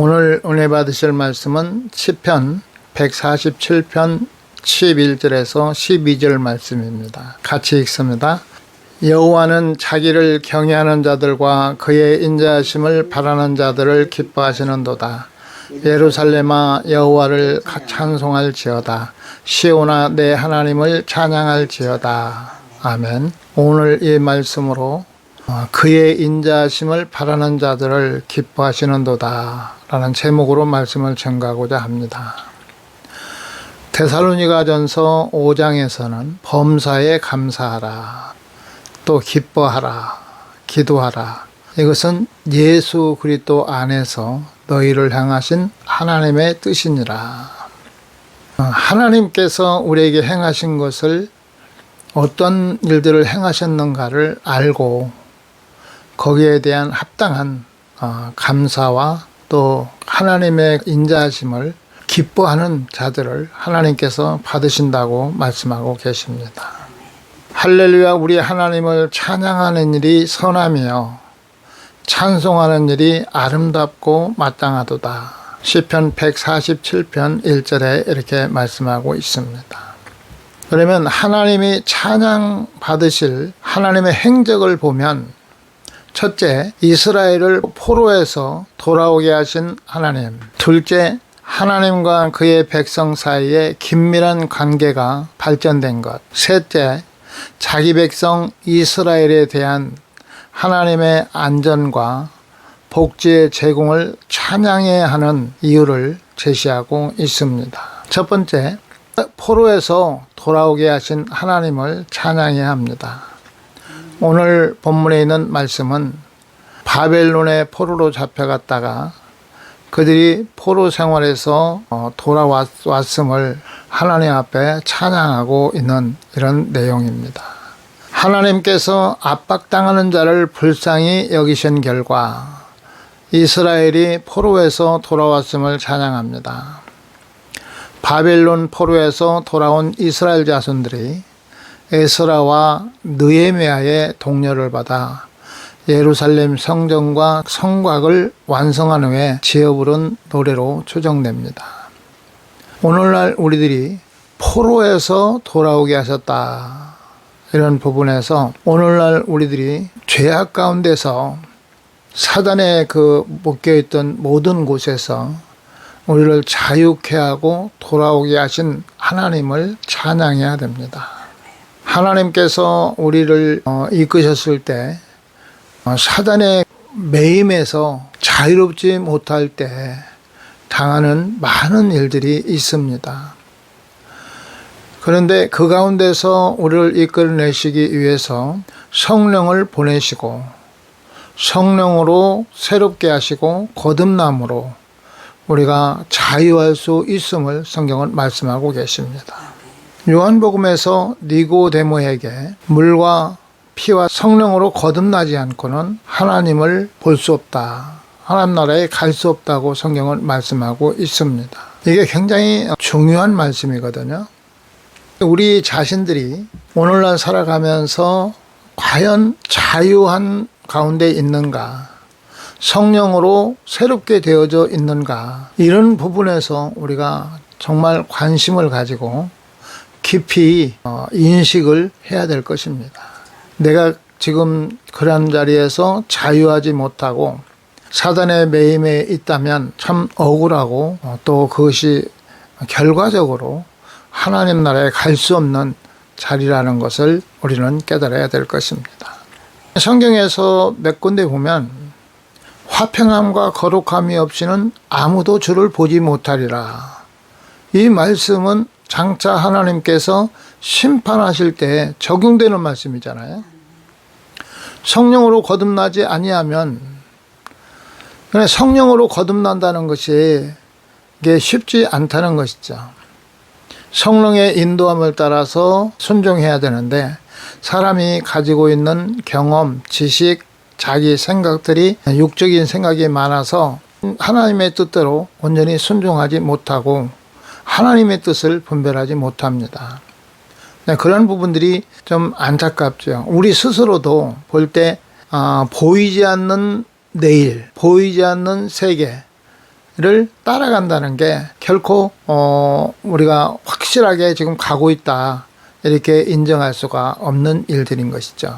오늘 은혜 받으실 말씀은 시편 147편 11절에서 12절 말씀입니다. 같이 읽습니다. 여호와는 자기를 경외하는 자들과 그의 인자하심을 바라는 자들을 기뻐하시는도다. 예루살렘아 여호와를 찬송할지어다. 시온아 내 하나님을 찬양할지어다. 아멘. 오늘 이 말씀으로 그의 인자하심을 바라는 자들을 기뻐하시는도다 라는 제목으로 말씀을 전가하고자 합니다. 데살로니가전서 5장에서는 범사에 감사하라, 또 기뻐하라, 기도하라. 이것은 예수 그리스도 안에서 너희를 향하신 하나님의 뜻이니라. 하나님께서 우리에게 행하신 것을 어떤 일들을 행하셨는가를 알고 거기에 대한 합당한 감사와 또 하나님의 인자하심을 기뻐하는 자들을 하나님께서 받으신다고 말씀하고 계십니다. 할렐루야, 우리 하나님을 찬양하는 일이 선하며 찬송하는 일이 아름답고 마땅하도다. 시편 147편 1절에 이렇게 말씀하고 있습니다. 그러면 하나님이 찬양 받으실 하나님의 행적을 보면 첫째, 이스라엘을 포로에서 돌아오게 하신 하나님. 둘째, 하나님과 그의 백성 사이에 긴밀한 관계가 발전된 것. 셋째, 자기 백성 이스라엘에 대한 하나님의 안전과 복지의 제공을 찬양해야 하는 이유를 제시하고 있습니다. 첫 번째, 포로에서 돌아오게 하신 하나님을 찬양해야 합니다. 오늘 본문에 있는 말씀은 바벨론의 포로로 잡혀갔다가 그들이 포로 생활에서 돌아왔음을 하나님 앞에 찬양하고 있는 이런 내용입니다. 하나님께서 압박당하는 자를 불쌍히 여기신 결과 이스라엘이 포로에서 돌아왔음을 찬양합니다. 바벨론 포로에서 돌아온 이스라엘 자손들이 에스라와 느헤미야의 독려를 받아 예루살렘 성전과 성곽을 완성한 후에 지어 부른 노래로 추정됩니다. 오늘날 우리들이 포로에서 돌아오게 하셨다. 이런 부분에서 오늘날 우리들이 죄악 가운데서 사단에 묶여있던 모든 곳에서 우리를 자유케 하고 돌아오게 하신 하나님을 찬양해야 됩니다. 하나님께서 우리를 이끄셨을 때 사단의 매임에서 자유롭지 못할 때 당하는 많은 일들이 있습니다. 그런데 그 가운데서 우리를 이끌어내시기 위해서 성령을 보내시고 성령으로 새롭게 하시고 거듭남으로 우리가 자유할 수 있음을 성경은 말씀하고 계십니다. 요한복음에서 니고데모에게 물과 피와 성령으로 거듭나지 않고는 하나님을 볼 수 없다. 하나님 나라에 갈 수 없다고 성경은 말씀하고 있습니다. 이게 굉장히 중요한 말씀이거든요. 우리 자신들이 오늘날 살아가면서 과연 자유한 가운데 있는가? 성령으로 새롭게 되어져 있는가? 이런 부분에서 우리가 정말 관심을 가지고 깊이 인식을 해야 될 것입니다. 내가 지금 그런 자리에서 자유하지 못하고 사단의 매임에 있다면 참 억울하고 또 그것이 결과적으로 하나님 나라에 갈 수 없는 자리라는 것을 우리는 깨달아야 될 것입니다. 성경에서 몇 군데 보면 화평함과 거룩함이 없이는 아무도 주를 보지 못하리라. 이 말씀은 장차 하나님께서 심판하실 때 적용되는 말씀이잖아요. 성령으로 거듭나지 아니하면, 성령으로 거듭난다는 것이 이게 쉽지 않다는 것이죠. 성령의 인도함을 따라서 순종해야 되는데 사람이 가지고 있는 경험, 지식, 자기 생각들이 육적인 생각이 많아서 하나님의 뜻대로 온전히 순종하지 못하고 하나님의 뜻을 분별하지 못합니다. 그런 부분들이 좀 안타깝죠. 우리 스스로도 볼 때 보이지 않는 내일, 보이지 않는 세계, 를 따라간다는 게 결코 우리가 확실하게 지금 가고 있다 이렇게 인정할 수가 없는 일들인 것이죠.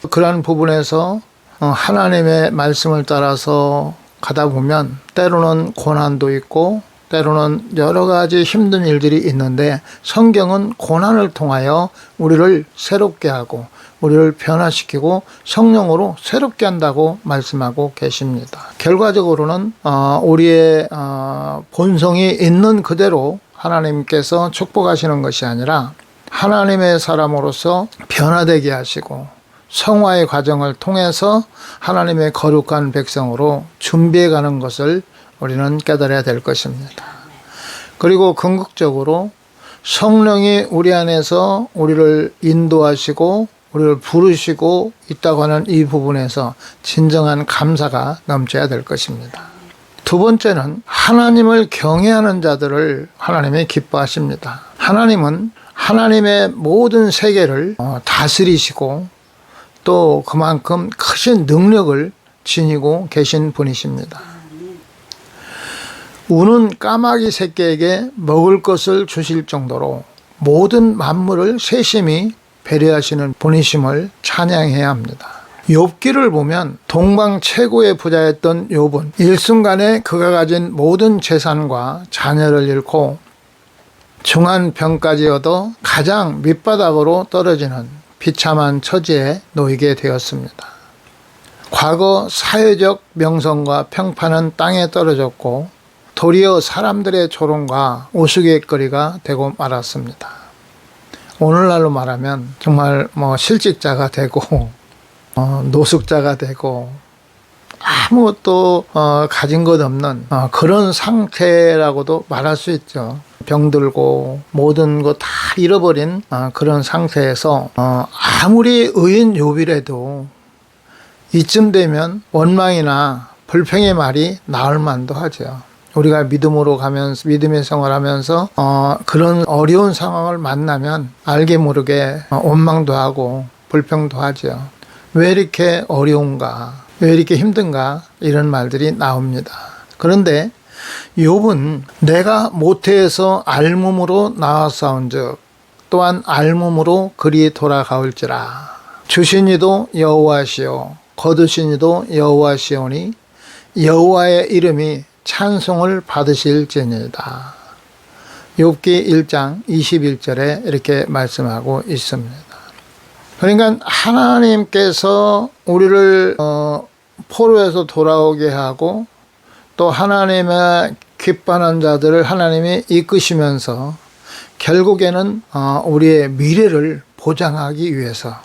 그러한 부분에서 하나님의 말씀을 따라서 가다 보면 때로는 고난도 있고 때로는 여러 가지 힘든 일들이 있는데 성경은 고난을 통하여 우리를 새롭게 하고 우리를 변화시키고 성령으로 새롭게 한다고 말씀하고 계십니다. 결과적으로는 우리의 본성이 있는 그대로 하나님께서 축복하시는 것이 아니라 하나님의 사람으로서 변화되게 하시고 성화의 과정을 통해서 하나님의 거룩한 백성으로 준비해가는 것을 우리는 깨달아야 될 것입니다. 그리고 궁극적으로 성령이 우리 안에서 우리를 인도하시고 우리를 부르시고 있다고 하는 이 부분에서 진정한 감사가 넘쳐야 될 것입니다. 두 번째는 하나님을 경외하는 자들을 하나님이 기뻐하십니다. 하나님은 하나님의 모든 세계를 다스리시고 또 그만큼 크신 능력을 지니고 계신 분이십니다. 우는 까마귀 새끼에게 먹을 것을 주실 정도로 모든 만물을 세심히 배려하시는 분이심을 찬양해야 합니다. 욥기를 보면 동방 최고의 부자였던 욥은 일순간에 그가 가진 모든 재산과 자녀를 잃고 중한 병까지 얻어 가장 밑바닥으로 떨어지는 비참한 처지에 놓이게 되었습니다. 과거 사회적 명성과 평판은 땅에 떨어졌고 도리어 사람들의 조롱과 우스갯거리가 되고 말았습니다. 오늘날로 말하면 정말 실직자가 되고 노숙자가 되고 아무것도 가진 것 없는 그런 상태라고도 말할 수 있죠. 병들고 모든 것 다 잃어버린 그런 상태에서 아무리 의인 욥이라도 이쯤 되면 원망이나 불평의 말이 나올 만도 하죠. 우리가 믿음으로 가면서 믿음의 생활하면서 그런 어려운 상황을 만나면 알게 모르게 원망도 하고 불평도 하죠. 왜 이렇게 어려운가? 왜 이렇게 힘든가? 이런 말들이 나옵니다. 그런데 욥은 내가 모태에서 알몸으로 나왔사온즉 또한 알몸으로 그리 돌아가올지라. 주신 이도 여호와시요 거두신 이도 여호와시오니 여호와의 이름이 찬송을 받으실지니이다. 욥기 1장 21절에 이렇게 말씀하고 있습니다. 그러니까 하나님께서 우리를 포로에서 돌아오게 하고 또 하나님의 기뻐하는 자들을 하나님이 이끄시면서 결국에는 우리의 미래를 보장하기 위해서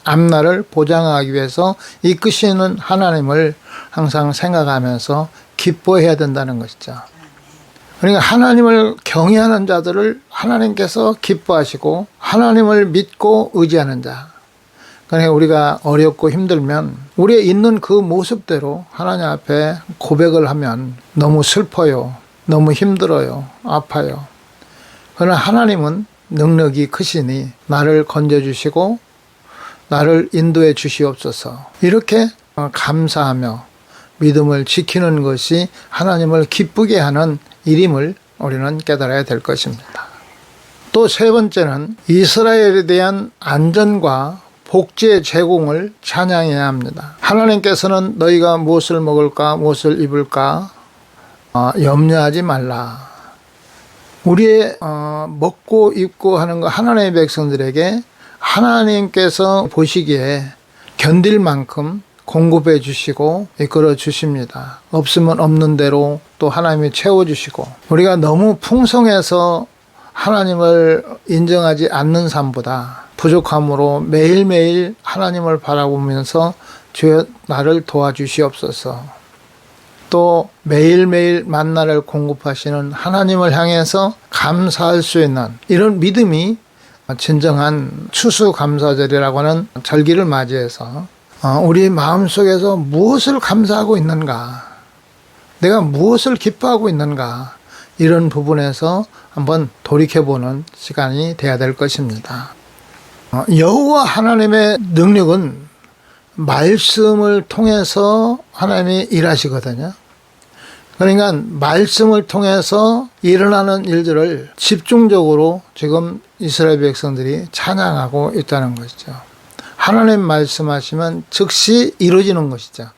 앞날을 보장하기 위해서 이끄시는 하나님을 항상 생각하면서 기뻐해야 된다는 것이죠. 그러니까 하나님을 경외하는 자들을 하나님께서 기뻐하시고 하나님을 믿고 의지하는 자. 그러니까 우리가 어렵고 힘들면 우리의 있는 그 모습대로 하나님 앞에 고백을 하면 너무 슬퍼요. 너무 힘들어요. 아파요. 그러나 하나님은 능력이 크시니 나를 건져주시고 나를 인도해 주시옵소서. 이렇게 감사하며 믿음을 지키는 것이 하나님을 기쁘게 하는 일임을 우리는 깨달아야 될 것입니다. 또 세 번째는 이스라엘에 대한 안전과 복지의 제공을 찬양해야 합니다. 하나님께서는 너희가 무엇을 먹을까 무엇을 입을까 염려하지 말라. 우리의 먹고 입고 하는 거 하나님의 백성들에게 하나님께서 보시기에 견딜 만큼 공급해 주시고 이끌어 주십니다. 없으면 없는 대로 또 하나님이 채워주시고 우리가 너무 풍성해서 하나님을 인정하지 않는 삶보다 부족함으로 매일매일 하나님을 바라보면서 주여 나를 도와주시옵소서. 또 매일매일 만나를 공급하시는 하나님을 향해서 감사할 수 있는 이런 믿음이 진정한 추수감사절이라고 하는 절기를 맞이해서 우리 마음속에서 무엇을 감사하고 있는가, 내가 무엇을 기뻐하고 있는가, 이런 부분에서 한번 돌이켜보는 시간이 되어야 될 것입니다. 여호와 하나님의 능력은 말씀을 통해서 하나님이 일하시거든요. 그러니까 말씀을 통해서 일어나는 일들을 집중적으로 지금 이스라엘 백성들이 찬양하고 있다는 것이죠. 하나님 말씀하시면 즉시 이루어지는 것이죠.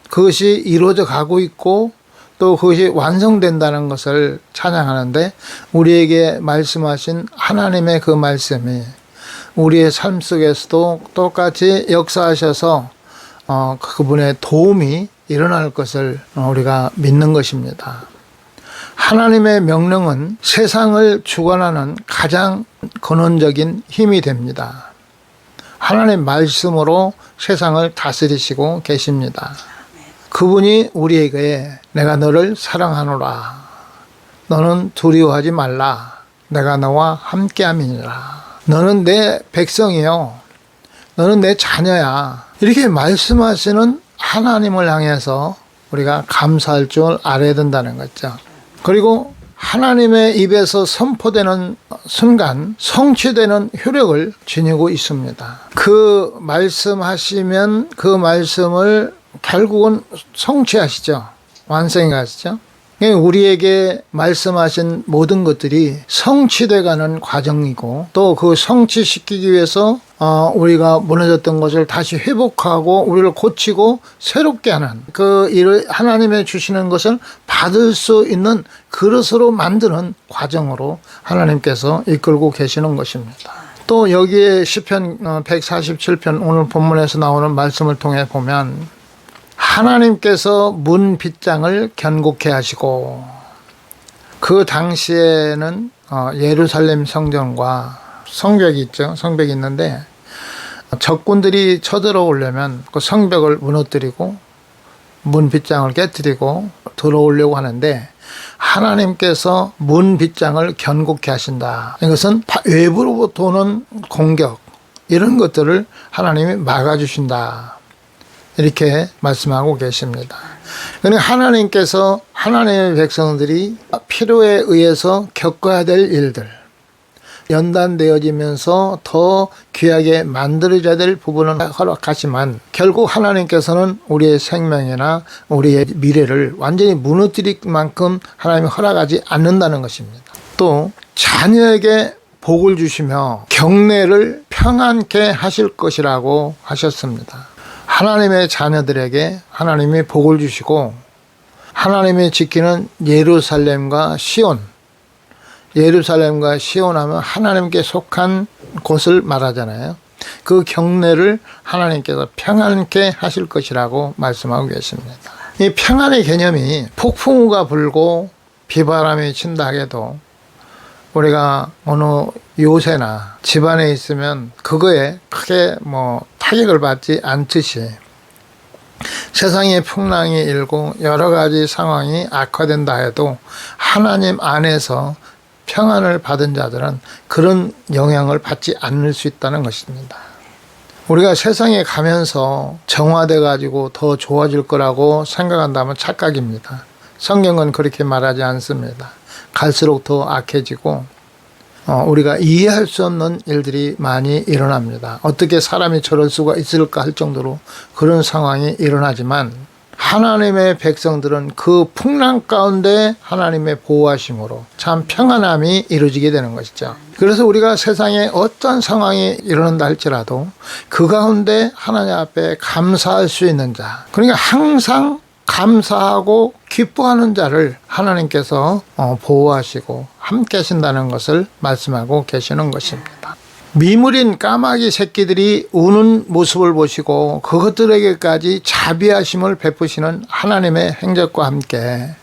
그것이 이루어져 가고 있고 또 그것이 완성된다는 것을 찬양하는데, 우리에게 말씀하신 하나님의 그 말씀이 우리의 삶 속에서도 똑같이 역사하셔서 그분의 도움이 일어날 것을 우리가 믿는 것입니다. 하나님의 명령은 세상을 주관하는 가장 근원적인 힘이 됩니다. 하나님 말씀으로 세상을 다스리시고 계십니다. 그분이 우리에게 내가 너를 사랑하노라, 너는 두려워하지 말라, 내가 너와 함께함이니라, 너는 내 백성이요, 너는 내 자녀야, 이렇게 말씀하시는 하나님을 향해서 우리가 감사할 줄 알아야 된다는 거죠. 그리고 하나님의 입에서 선포되는 순간 성취되는 효력을 지니고 있습니다. 그 말씀하시면 그 말씀을 결국은 성취하시죠. 완성해 가시죠. 우리에게 말씀하신 모든 것들이 성취돼 가는 과정이고, 또 그 성취시키기 위해서 우리가 무너졌던 것을 다시 회복하고 우리를 고치고 새롭게 하는 그 일을 하나님의 주시는 것을 받을 수 있는 그릇으로 만드는 과정으로 하나님께서 이끌고 계시는 것입니다. 또 여기에 시편 147편 오늘 본문에서 나오는 말씀을 통해 보면 하나님께서 문 빗장을 견고케 하시고, 그 당시에는 예루살렘 성전과 성벽이 있죠. 성벽이 있는데 적군들이 쳐들어오려면 그 성벽을 무너뜨리고 문 빗장을 깨뜨리고 들어오려고 하는데, 하나님께서 문 빗장을 견고케 하신다. 이것은 외부로부터 오는 공격, 이런 것들을 하나님이 막아주신다, 이렇게 말씀하고 계십니다. 그러니까 하나님께서 하나님의 백성들이 필요에 의해서 겪어야 될 일들, 연단되어지면서 더 귀하게 만들어져야 될 부분은 허락하지만 결국 하나님께서는 우리의 생명이나 우리의 미래를 완전히 무너뜨릴 만큼 하나님이 허락하지 않는다는 것입니다. 또 자녀에게 복을 주시며 경내를 평안케 하실 것이라고 하셨습니다. 하나님의 자녀들에게 하나님이 복을 주시고, 하나님이 지키는 예루살렘과 시온, 예루살렘과 시온 하면 하나님께 속한 곳을 말하잖아요. 그 경내를 하나님께서 평안케 하실 것이라고 말씀하고 계십니다. 이 평안의 개념이 폭풍우가 불고 비바람이 친다 해도 우리가 어느 요새나 집안에 있으면 그거에 크게 타격을 받지 않듯이, 세상의 풍랑이 일고 여러 가지 상황이 악화된다 해도 하나님 안에서 평안을 받은 자들은 그런 영향을 받지 않을 수 있다는 것입니다. 우리가 세상에 가면서 정화돼 가지고 더 좋아질 거라고 생각한다면 착각입니다. 성경은 그렇게 말하지 않습니다. 갈수록 더 악해지고 우리가 이해할 수 없는 일들이 많이 일어납니다. 어떻게 사람이 저럴 수가 있을까 할 정도로 그런 상황이 일어나지만, 하나님의 백성들은 그 풍랑 가운데 하나님의 보호하심으로 참 평안함이 이루어지게 되는 것이죠. 그래서 우리가 세상에 어떤 상황이 일어난다 할지라도 그 가운데 하나님 앞에 감사할 수 있는 자, 그러니까 항상 감사하고 기뻐하는 자를 하나님께서 보호하시고 함께 하신다는 것을 말씀하고 계시는 것입니다. 미물인 까마귀 새끼들이 우는 모습을 보시고 그것들에게까지 자비하심을 베푸시는 하나님의 행적과 함께,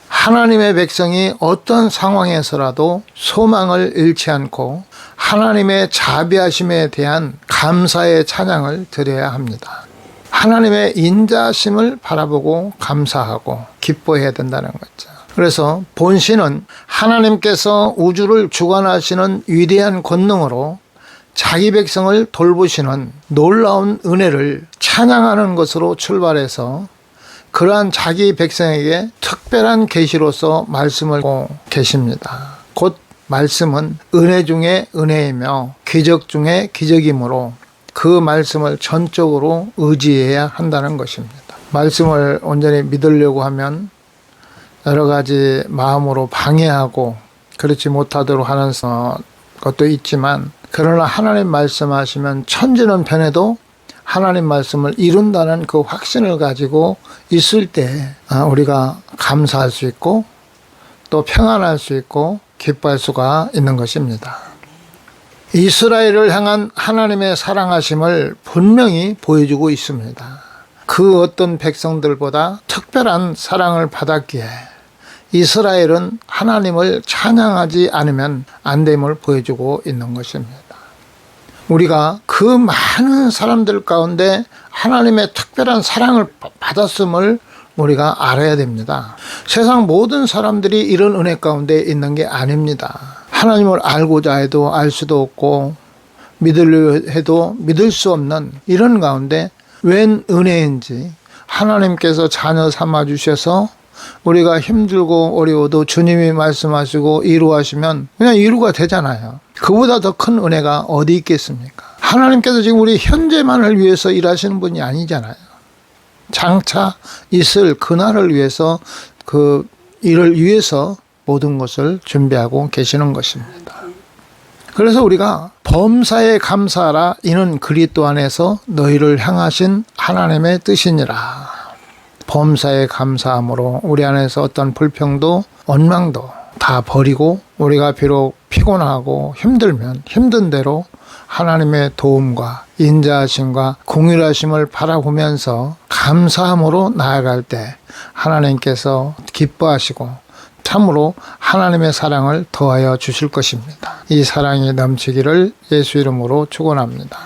하나님의 백성이 어떤 상황에서라도 소망을 잃지 않고 하나님의 자비하심에 대한 감사의 찬양을 드려야 합니다. 하나님의 인자심을 바라보고 감사하고 기뻐해야 된다는 거죠. 그래서 본신은 하나님께서 우주를 주관하시는 위대한 권능으로 자기 백성을 돌보시는 놀라운 은혜를 찬양하는 것으로 출발해서 그러한 자기 백성에게 특별한 계시로서 말씀을 하고 계십니다. 곧 말씀은 은혜 중에 은혜이며 기적 중에 기적이므로 그 말씀을 전적으로 의지해야 한다는 것입니다. 말씀을 온전히 믿으려고 하면 여러 가지 마음으로 방해하고 그렇지 못하도록 하는 것도 있지만, 그러나 하나님 말씀하시면 천지는 변해도 하나님 말씀을 이룬다는 그 확신을 가지고 있을 때 우리가 감사할 수 있고 또 평안할 수 있고 기뻐할 수가 있는 것입니다. 이스라엘을 향한 하나님의 사랑하심을 분명히 보여주고 있습니다. 그 어떤 백성들보다 특별한 사랑을 받았기에 이스라엘은 하나님을 찬양하지 않으면 안 됨을 보여주고 있는 것입니다. 우리가 그 많은 사람들 가운데 하나님의 특별한 사랑을 받았음을 우리가 알아야 됩니다. 세상 모든 사람들이 이런 은혜 가운데 있는 게 아닙니다. 하나님을 알고자 해도 알 수도 없고 믿으려 해도 믿을 수 없는 이런 가운데 웬 은혜인지 하나님께서 자녀 삼아주셔서 우리가 힘들고 어려워도 주님이 말씀하시고 이루하시면 그냥 이루가 되잖아요. 그보다 더 큰 은혜가 어디 있겠습니까? 하나님께서 지금 우리 현재만을 위해서 일하시는 분이 아니잖아요. 장차 있을 그날을 위해서, 그 일을 위해서 모든 것을 준비하고 계시는 것입니다. 그래서 우리가 범사에 감사하라, 이는 그리스도 안에서 너희를 향하신 하나님의 뜻이니라. 범사에 감사함으로 우리 안에서 어떤 불평도 원망도 다 버리고, 우리가 비록 피곤하고 힘들면 힘든 대로 하나님의 도움과 인자하심과 공일하심을 바라보면서 감사함으로 나아갈 때 하나님께서 기뻐하시고 참으로 하나님의 사랑을 더하여 주실 것입니다. 이 사랑이 넘치기를 예수 이름으로 축원합니다.